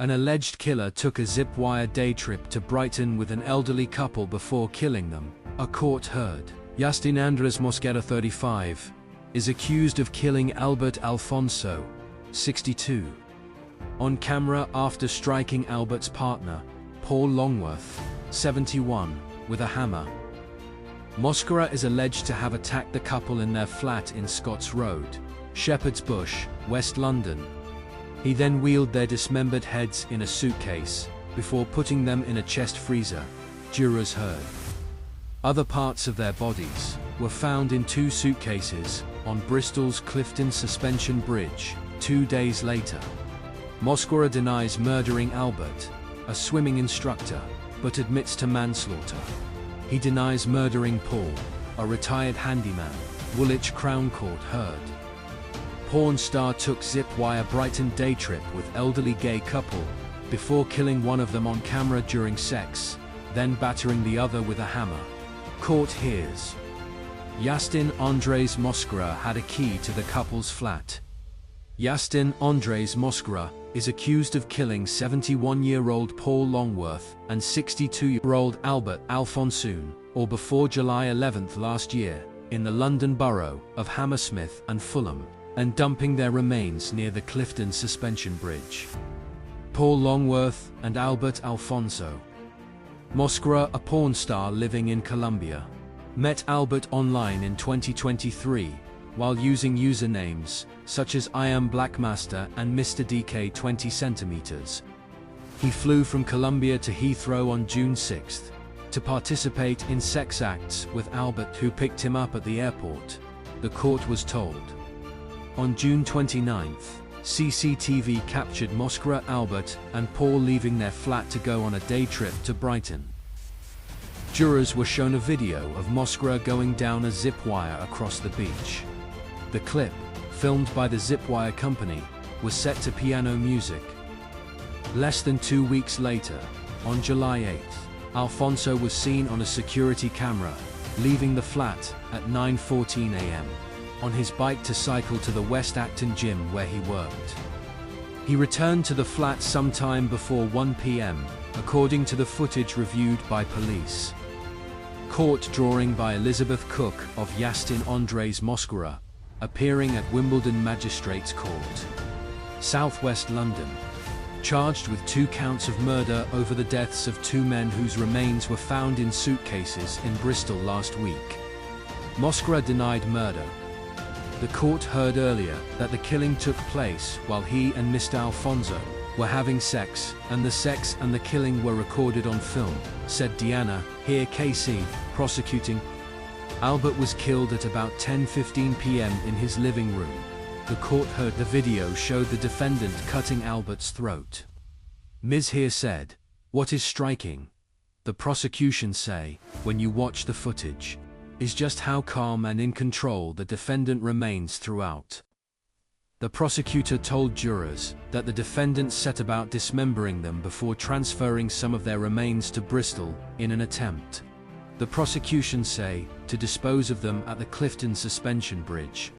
An alleged killer took a zip-wire day trip to Brighton with an elderly couple before killing them, a court heard. Justin Andres Mosquera, 35, is accused of killing Albert Alfonso, 62, on camera after striking Albert's partner, Paul Longworth, 71, with a hammer. Mosquera is alleged to have attacked the couple in their flat in Scots Road, Shepherd's Bush, West London. He then wheeled their dismembered heads in a suitcase, before putting them in a chest freezer, jurors heard. Other parts of their bodies were found in 2 suitcases on Bristol's Clifton Suspension Bridge 2 days later. Mosquera denies murdering Albert, a swimming instructor, but admits to manslaughter. He denies murdering Paul, a retired handyman, Woolwich Crown Court heard. Pornstar took zip-wire Brighton day trip with elderly gay couple, before killing one of them on camera during sex, then battering the other with a hammer. Court hears. Justin Andres Mosquera had a key to the couple's flat. Justin Andres Mosquera is accused of killing 71-year-old Paul Longworth and 62-year-old Albert Alfonso, or before July 11 last year, in the London borough of Hammersmith and Fulham, and dumping their remains near the Clifton Suspension Bridge. Paul Longworth and Albert Alfonso. Mosquera, a porn star living in Colombia, met Albert online in 2023, while using usernames such as I Am Blackmaster and Mr. DK 20 cm. He flew from Colombia to Heathrow on June 6 to participate in sex acts with Albert, who picked him up at the airport, the court was told. On June 29, CCTV captured Mosquera, Albert, and Paul leaving their flat to go on a day trip to Brighton. Jurors were shown a video of Mosquera going down a zip wire across the beach. The clip, filmed by the zip-wire company, was set to piano music. Less than 2 weeks later, on July 8, Alfonso was seen on a security camera, leaving the flat at 9:14 a.m. on his bike to cycle to the West Acton gym where he worked. He returned to the flat sometime before 1 p.m., according to the footage reviewed by police. Court drawing by Elizabeth Cook of Justin Andres Mosquera, appearing at Wimbledon Magistrates Court, Southwest London, charged with 2 counts of murder over the deaths of 2 men whose remains were found in suitcases in Bristol last week. Mosquera denied murder. The court heard earlier that the killing took place while he and Mr. Alfonso were having sex, and the sex and the killing were recorded on film, said Deanna, here KC, prosecuting. Albert was killed at about 10:15 p.m. in his living room. The court heard the video showed the defendant cutting Albert's throat. Ms. Here said, "What is striking," the prosecution say, when you watch the footage, is just how calm and in control the defendant remains throughout. The prosecutor told jurors that the defendant set about dismembering them before transferring some of their remains to Bristol in an attempt, the prosecution say, to dispose of them at the Clifton Suspension Bridge.